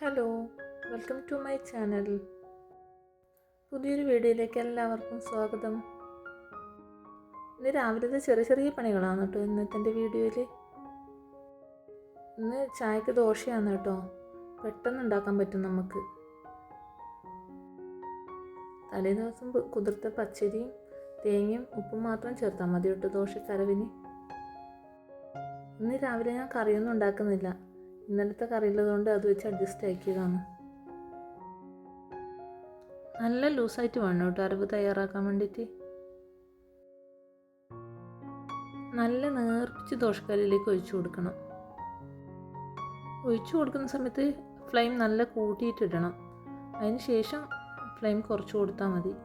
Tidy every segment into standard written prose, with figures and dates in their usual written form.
Hello, welcome to my channel. പുതിയൊരു വീഡിയോയിലേക്ക് എല്ലാവർക്കും സ്വാഗതം. ഇന്ന് രാവിലത്തെ ചെറിയ ചെറിയ പണികളാണ് കേട്ടോ ഇന്നത്തെ എൻ്റെ വീഡിയോയിൽ. ഇന്ന് ചായക്ക് ദോശയാണ് കേട്ടോ. പെട്ടെന്ന് ഉണ്ടാക്കാൻ പറ്റും നമുക്ക്. തലേ ദിവസം കുതിർത്ത പച്ചരിയും തേങ്ങയും ഉപ്പും മാത്രം ചേർത്താൽ മതി കേട്ടോ ദോശക്കരവിന്. ഇന്ന് രാവിലെ ഞാൻ കറിയൊന്നും ഉണ്ടാക്കുന്നില്ല. ഇന്നലത്തെ കറിയുള്ളതുകൊണ്ട് അത് വെച്ച് അഡ്ജസ്റ്റ് ആക്കിയതാണ്. നല്ല ലൂസായിട്ട് വേണം കേട്ടോ അരവ് തയ്യാറാക്കാൻ വേണ്ടിയിട്ട്. നല്ല നേർപ്പിച്ച് ദോശക്കല്ലിലേക്ക് ഒഴിച്ചു കൊടുക്കണം. ഒഴിച്ചു കൊടുക്കുന്ന സമയത്ത് ഫ്ലെയിം നല്ല കൂട്ടിയിട്ടിടണം. അതിന് ശേഷം ഫ്ലെയിം കുറച്ച് കൊടുത്താൽ മതി.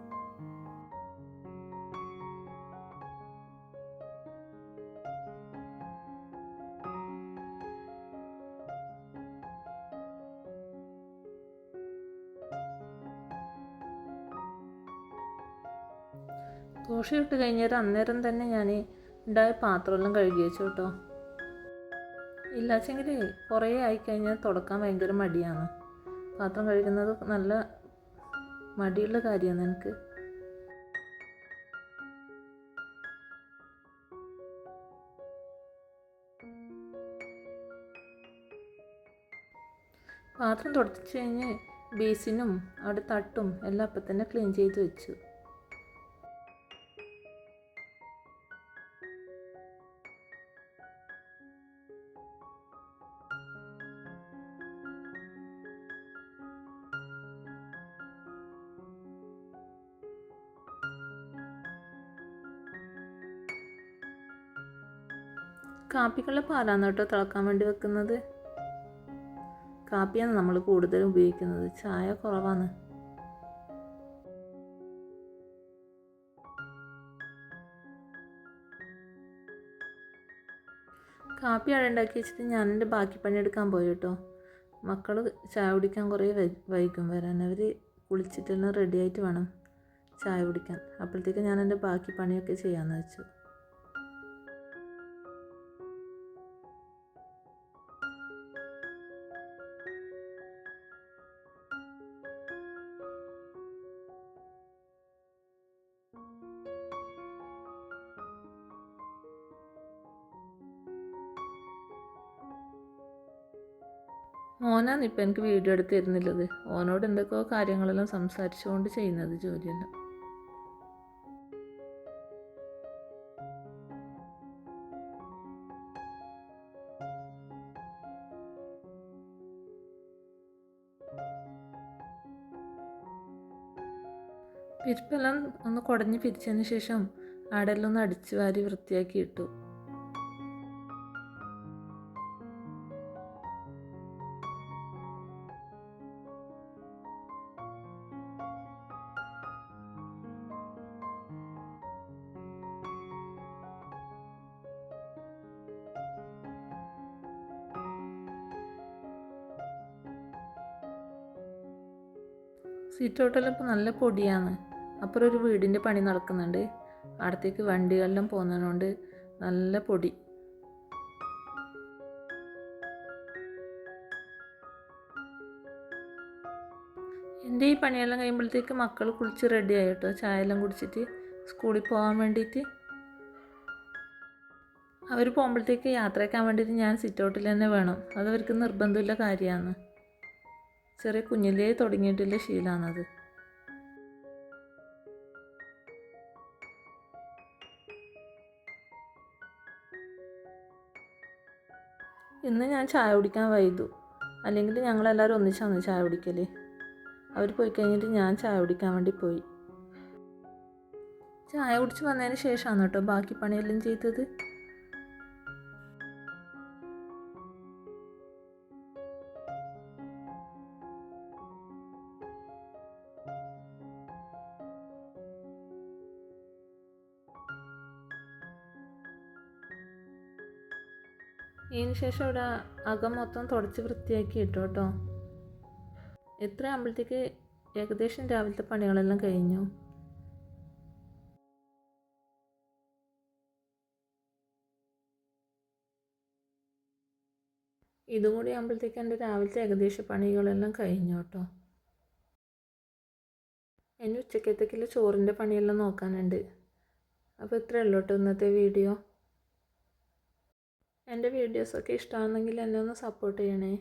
ദോശ ഇട്ട് കഴിഞ്ഞാൽ അന്നേരം തന്നെ ഞാൻ ഉണ്ടായ പാത്രമെല്ലാം കഴുകി വെച്ചു കേട്ടോ. ഇല്ലാച്ചെങ്കിൽ കുറേ ആയിക്കഴിഞ്ഞാൽ തുടക്കാൻ ഭയങ്കര മടിയാണ്. പാത്രം കഴുകുന്നത് നല്ല മടിയുള്ള കാര്യമാണ് എനിക്ക്. പാത്രം തുടച്ച് കഴിഞ്ഞ് ബേസിനും അവിടെ തട്ടും എല്ലാം അപ്പം തന്നെ ക്ലീൻ ചെയ്ത് വെച്ചു. കാപ്പിക്കുള്ള പാലാണ് കേട്ടോ തിളക്കാൻ വേണ്ടി വെക്കുന്നത്. കാപ്പിയാണ് നമ്മൾ കൂടുതലും ഉപയോഗിക്കുന്നത്, ചായ കുറവാണ്. കാപ്പി അവിടെ ഉണ്ടാക്കി വെച്ചിട്ട് ഞാൻ എൻ്റെ ബാക്കി പണിയെടുക്കാൻ പോയി കേട്ടോ. മക്കൾ ചായ കുടിക്കാൻ കുറേ വൈകും വരാൻ. അവർ കുളിച്ചിട്ടെല്ലാം റെഡിയായിട്ട് വേണം ചായ കുടിക്കാൻ. അപ്പോഴത്തേക്ക് ഞാൻ എൻ്റെ ബാക്കി പണിയൊക്കെ ചെയ്യാമെന്ന് വെച്ചു. ഓനാണ് ഇപ്പം എനിക്ക് വീഡിയോ എടുത്ത് തരുന്നില്ലത്. ഓനോട് എന്തൊക്കെയോ കാര്യങ്ങളെല്ലാം സംസാരിച്ചുകൊണ്ട് ചെയ്യുന്നത് ജോലിയെല്ലാം. പിരിപ്പെല്ലാം ഒന്ന് കുടഞ്ഞ് പിരിച്ചതിന് ശേഷം ആടെല്ലാം ഒന്ന് അടിച്ച് വാരി വൃത്തിയാക്കി ഇട്ടു. സീറ്റ് ഔട്ടെല്ലാം ഇപ്പോൾ നല്ല പൊടിയാണ്. അപ്പുറം ഒരു വീടിൻ്റെ പണി നടക്കുന്നുണ്ട്. അവിടത്തേക്ക് വണ്ടികളെല്ലാം പോകുന്നതുകൊണ്ട് നല്ല പൊടി. എൻ്റെ ഈ പണിയെല്ലാം കഴിയുമ്പോഴത്തേക്ക് മക്കൾ കുളിച്ച് റെഡിയായി കേട്ടോ. ചായയെല്ലാം കുടിച്ചിട്ട് സ്കൂളിൽ പോകാൻ വേണ്ടിയിട്ട്. അവർ പോകുമ്പോഴത്തേക്ക് യാത്രയാക്കാൻ വേണ്ടിയിട്ട് ഞാൻ സിറ്റ് ഔട്ടിൽ തന്നെ വേണം. അതവർക്ക് നിർബന്ധമില്ല കാര്യമാണ്. ചെറിയ കുഞ്ഞിലേ തുടങ്ങിയിട്ടുള്ള ശീലമാണത്. ഇന്ന് ഞാൻ ചായ കുടിക്കാൻ വൈകു. അല്ലെങ്കിൽ ഞങ്ങളെല്ലാവരും ഒന്നിച്ചാണ് ചായ കുടിക്കൽ. അവർ പോയി കഴിഞ്ഞിട്ട് ഞാൻ ചായ കുടിക്കാൻ വേണ്ടി പോയി. ചായ കുടിച്ച് വന്നതിന് ശേഷമാണ് കേട്ടോ ബാക്കി പണിയെല്ലാം ചെയ്തത്. ഇതിന് ശേഷം ഇവിടെ അകം മൊത്തം തുടച്ച് വൃത്തിയാക്കി ഇട്ടു കേട്ടോ. എത്ര ആകുമ്പോഴത്തേക്ക് ഏകദേശം രാവിലത്തെ പണികളെല്ലാം കഴിഞ്ഞു. ഇതും കൂടി ആകുമ്പോഴത്തേക്ക് എൻ്റെ രാവിലത്തെ ഏകദേശ പണികളെല്ലാം കഴിഞ്ഞു കേട്ടോ. ഇനി ഉച്ചക്കത്തേക്കുള്ള ചോറിൻ്റെ പണിയെല്ലാം നോക്കാനുണ്ട്. അപ്പോൾ ഇത്രയേ ഉള്ളൂ കേട്ടോ ഇന്നത്തെ വീഡിയോ. എൻ്റെ വീഡിയോസൊക്കെ ഇഷ്ടമാണെന്നെങ്കിൽ എന്നെ ഒന്ന് സപ്പോർട്ട് ചെയ്യണേ.